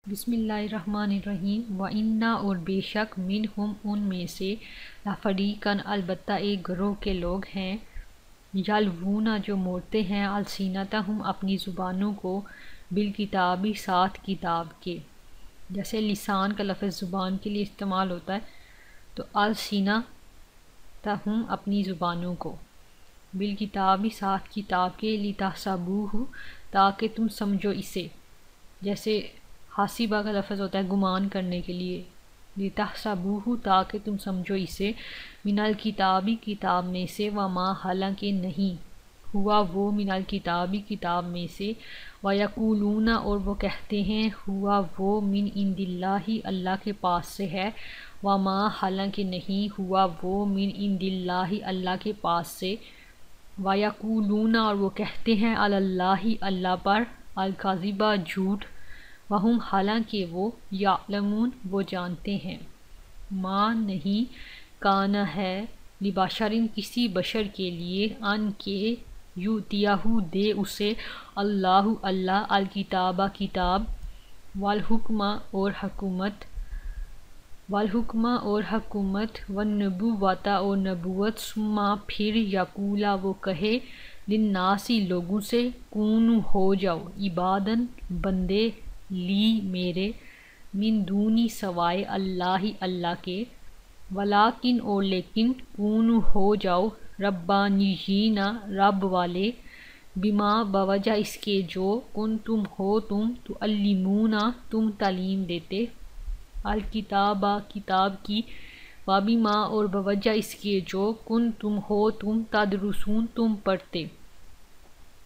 بسم اللہ الرحمن الرحیم وَإِنَّا اور بے شک منہم ان میں سے لَفَرِیقًا البتہ ایک گروہ کے لوگ ہیں یلوون جو موڑتے ہیں السنتہم اپنی زبانوں کو بالکتابی ساتھ کتاب کے. جیسے لسان کا لفظ زبان کے لیے استعمال ہوتا ہے تو السنتہم اپنی زبانوں کو بالکتابی ساتھ کتاب کے لتحسبوہ تاکہ تم سمجھو اسے. جیسے حاسبہ کا لفظ ہوتا ہے گمان کرنے کے لیے لتحسبوہ تاکہ تم سمجھو اسے من الکتابی کتاب میں سے وما حالانکہ نہیں ہوا وہ من الکتابی کتاب میں سے ویقولون اور وہ کہتے ہیں ہوا وہ من عند اللہ اللہ کے پاس سے ہے وما حالانکہ نہیں ہوا وہ من عند اللہ اللہ کے پاس سے ویقولون اور وہ کہتے ہیں علی اللہ اللہ پر الکذبہ جھوٹ وہم حالانکہ وہ یعلمون وہ جانتے ہیں. ما نہیں کانا ہے لبشرٍ کسی بشر کے لیے ان کے یؤتیہ دے اسے اللہ الکتابہ کتاب والحکمہ اور حکومت والنبوۃ اور نبوت ثم پھر یقولا وہ کہے للناس لوگوں سے کونوا ہو جاؤ عباداً بندے لی میرے من دونی سوائے اللہ کے ولیکن اور لیکن کونوا ہو جاؤ ربانیین رب والے بما بوجہ اس کے جو کن تم ہو تم تعلمون تم تعلیم دیتے الکتابہ کتاب کی وبما اور بوجہ اس کے جو کن تم ہو تم تدرسون تم پڑھتے.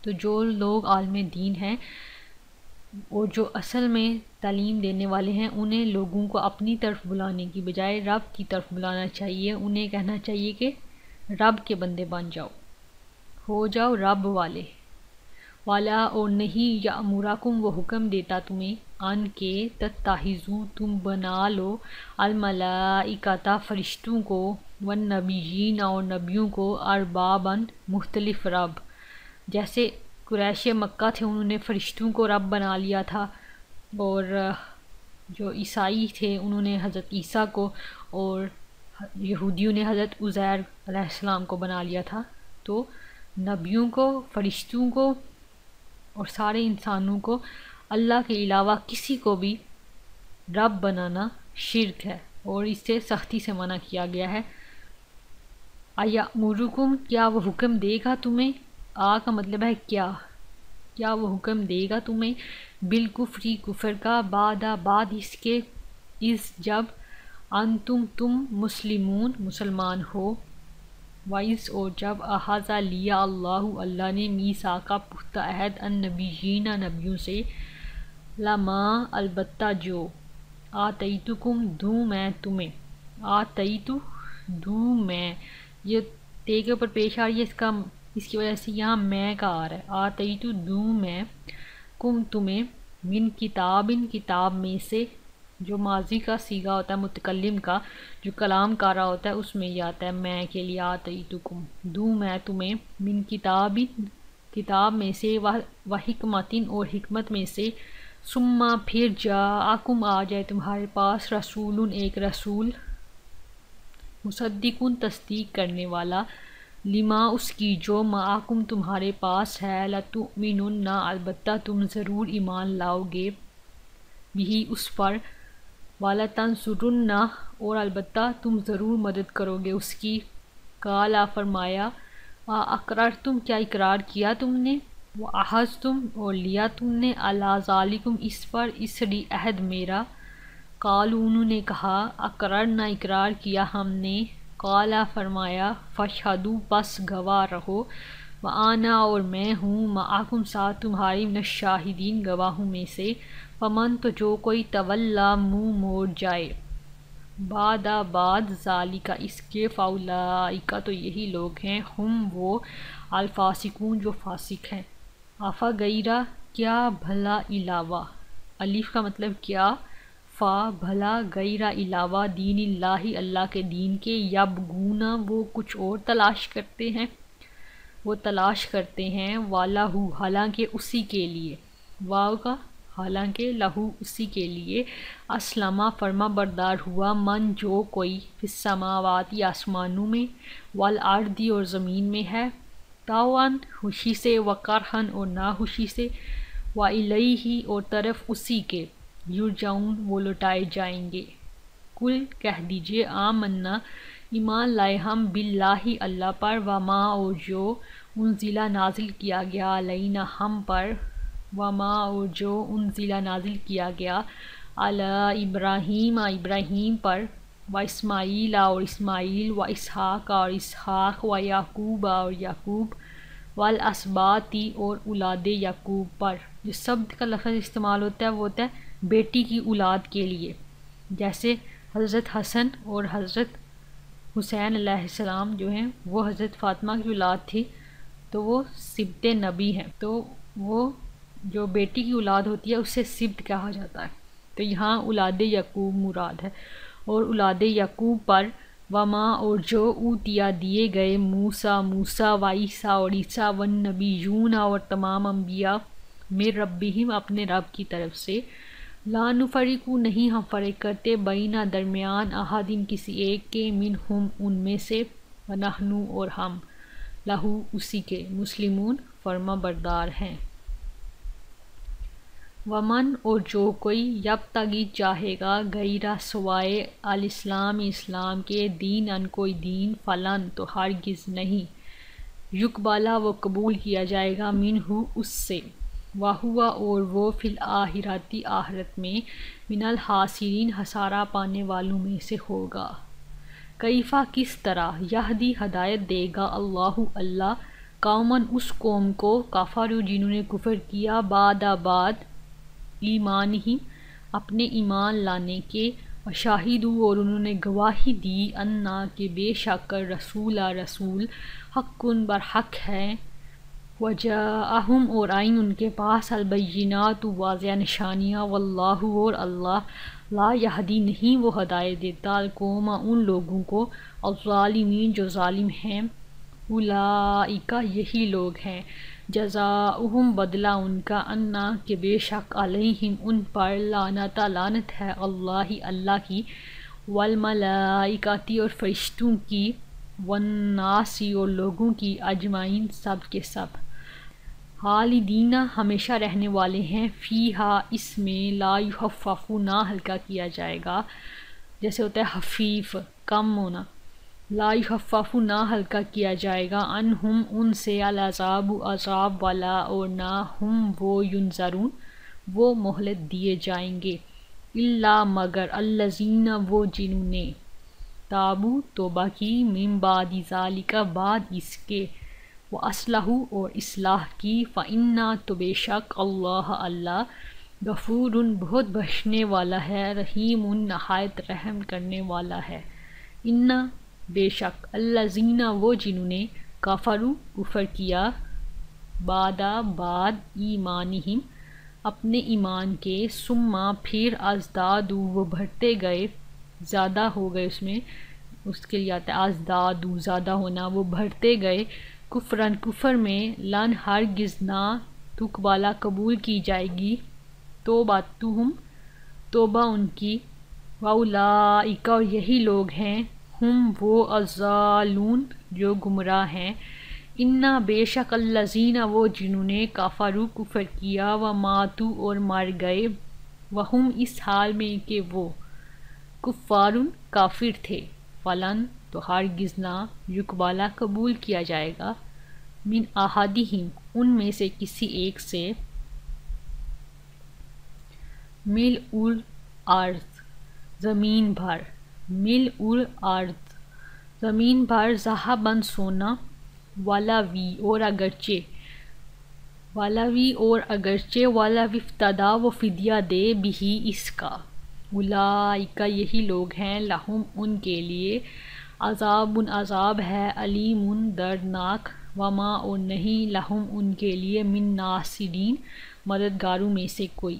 تو جو لوگ عالم دین ہیں اور جو اصل میں تعلیم دینے والے ہیں انہیں لوگوں کو اپنی طرف بلانے کی بجائے رب کی طرف بلانا چاہیے. انہیں کہنا چاہیے کہ رب کے بندے بن جاؤ ہو جاؤ رب والے. والا اور نہیں یامرکم وہ حکم دیتا تمہیں ان کے تتخذوا تم بنا لو الملائکۃ فرشتوں کو والنبیین اور نبیوں کو اربابا مختلف رب. جیسے قریش مکہ تھے انہوں نے فرشتوں کو رب بنا لیا تھا اور جو عیسائی تھے انہوں نے حضرت عیسیٰ کو اور یہودیوں نے حضرت عزیر علیہ السلام کو بنا لیا تھا. تو نبیوں کو فرشتوں کو اور سارے انسانوں کو اللہ کے علاوہ کسی کو بھی رب بنانا شرک ہے اور اس سے سختی سے منع کیا گیا ہے. ایامرکم کیا وہ حکم دے گا تمہیں کا مطلب ہے کیا وہ حکم دے گا تمہیں بالکفری کفر کا بعد اس کے جب انتم تم مسلمون مسلمان ہو وَإِذْ اور جب اخذ لیا اللہ نے میثاق پختہ عہد النبیین نبیوں سے لما البتہ جو آتیتکم دوں میں تمہیں دوں میں یہ تے کے اوپر پیش آ رہی ہے اس کی وجہ سے یہاں میں کا آ رہا ہے. آتیتو دوں میں کم تمہیں من کتاب میں سے جو ماضی کا صیغہ ہوتا ہے متکلم کا جو کلام کر رہا ہوتا ہے اس میں یہ آتا ہے میں کے لیے آتیتکم دوں میں تمہیں من کتاب میں سے وحکمت اور حکمت میں سے ثم پھر جاءکم آ جائے تمہارے پاس رسول ایک رسول مصدق تصدیق کرنے والا لما اس کی جو معکم تمہارے پاس ہے لتؤمنن البتہ تم ضرور ایمان لاؤ گے بھی اس پر ولتنصرن اور البتہ تم ضرور مدد کرو گے اس کی. قالا فرمایا اقررتم کیا اقرار کیا تم نے واخذتم اور لیا تم نے علی ذالکم اس پر اسری عہد میرا. قالوا انہوں نے کہا اقررنا اقرار کیا ہم نے. قالا فرمایا فاشہدوا پس گواہ رہو وانا اور میں ہوں معکم ساتھ تمہاری من الشاہدین گواہوں میں سے. فمن تو جو کوئی تولا منہ موڑ جائے بعد ذالک اس کے فاولئک تو یہی لوگ ہیں ہم وہ الفاسقون جو فاسق ہیں. آفا غیرہ کیا بھلا علاوہ الف کا مطلب کیا فا بھلا غیرہ علاوہ دین اللہ کے دین کے یبغون وہ کچھ اور تلاش کرتے ہیں والہ حالانکہ اسی کے لیے واو کا حالانکہ لہو اسی کے لیے اسلمہ فرما بردار ہوا من جو کوئی فی السماوات آسمانوں میں والارض اور زمین میں ہے طوعاً خوشی سے وکرہن اور ناخوشی سے وإلیہ اور طرف اسی کے یرجعون وہ لوٹائے جائیں گے۔ کل کہہ دیجئے آمنا ایمان لائے ہم باللہ اللہ پر وما اور جو انزلہ نازل کیا گیا علینا ہم پر وما اور جو انزلہ نازل کیا گیا علی ابراہیم ابراہیم پر و اسماعیل اور اسماعیل و اسحاق اور اسحاق و یعقوب اور یعقوب والاسباطی اور اولاد یعقوب پر۔ جو سبت کا لفظ استعمال ہوتا ہے وہ ہوتا ہے بیٹی کی اولاد کے لیے، جیسے حضرت حسن اور حضرت حسین علیہ السلام جو ہیں وہ حضرت فاطمہ کی اولاد تھی تو وہ سبت نبی ہیں، تو وہ جو بیٹی کی اولاد ہوتی ہے اسے سبت کہا جاتا ہے۔ تو یہاں اولاد یعقوب مراد ہے، اور اولاد یعقوب پر وما اور جو اوتیا دیے گئے موسیٰ و عیسیٰ اور عیسیٰ والنبیون اور تمام انبیاء من ربہم اپنے رب کی طرف سے لا نفرق نہیں ہم فرق کرتے بینہ درمیان احدٍ کسی ایک کے منہم ان میں سے ونحن اور ہم لہو اسی کے مسلمون فرما بردار ہیں۔ ومن اور جو کوئی یبتغی چاہے گا غیرہ سوائے الاسلام اسلام کے دین ان کوئی دین فلن تو ہرگز نہیں یقبلہ وہ قبول کیا جائے گا منہ اس سے وہوا اور وہ فی الآخرۃ آخرت میں من الخاسرین خسارہ پانے والوں میں سے ہوگا۔ کیفہ کس طرح یہدی ہدایت دے گا اللہ قوماً اس قوم کو کفروا جنہوں نے کفر کیا بعد ایمانہم اپنے ایمان لانے کے وشاہدوا اور انہوں نے گواہی دی انا کہ بے شک رسول حق برحق ہے وجاءہم اور آئیں ان کے پاس البینات واضح نشانیاں واللہ اور اللہ لا یہدی نہیں وہ ہدایت دیتا القوم ان لوگوں کو الظالمین جو ظالم ہیں اولئک یہی لوگ ہیں جزاؤہم بدلہ ان کا انا کہ بے شک علیہم ان پر لعنت ہے اللہ کی والملائکۃ اور فرشتوں کی والناس اور لوگوں کی اجمعین سب کے سب خالدین ہمیشہ رہنے والے ہیں فیہا اس میں لا یخفف نہ ہلکا کیا جائے گا، جیسے ہوتا ہے خفیف کم ہونا، لا یخفف نہ ہلکا کیا جائے گا عنہم ان سے العذاب عذاب والا اور نہ ہم وہ ینظرون وہ مہلت دیے جائیں گے الا مگر الذین وہ جنہوں نے تابو توبہ کی من بعد ذالک بعد اس کے واصلحوا اور اصلاح کی فإنا تو بے شک اللہ غفور بہت بخشنے والا ہے رحیم نہایت رحم کرنے والا ہے۔ ان بے شک الذین وہ جنہوں نے کفروا کفر کیا بعد ایمانہم اپنے ایمان کے ثم پھر ازدادوا وہ بڑھتے گئے زیادہ ہو گئے، اس کے لیے آتا ہے ازدادوا زیادہ ہونا، وہ بڑھتے گئے کفرن کفر میں لن ہرگز نہ تقبلہ قبول کی جائے گی توبۃہم توبہ ان کی واولئک اور یہی لوگ ہیں ہم وہ الضالون جو گمراہ ہیں۔ انا بے شک الذین وہ جنہوں نے کفروا کفر کیا وماتوا اور مر گئے وہم اس حال میں کہ وہ کفار کافر تھے فلن تو ہرگز نہ یقبلہ قبول کیا جائے گا من احدہم ان میں سے کسی ایک سے ملء الارض زمین بھر ملء الارض زمین بھر ذہباً سونا ولو اور اگرچہ ولو افتدی وہ فدیہ دے بھی اس کا اولئک یہی لوگ ہیں لہم ان کے لیے عذاب ہے علیم دردناک وما اور نہیں لہم ان کے لیے من ناصرین مددگاروں میں سے کوئی۔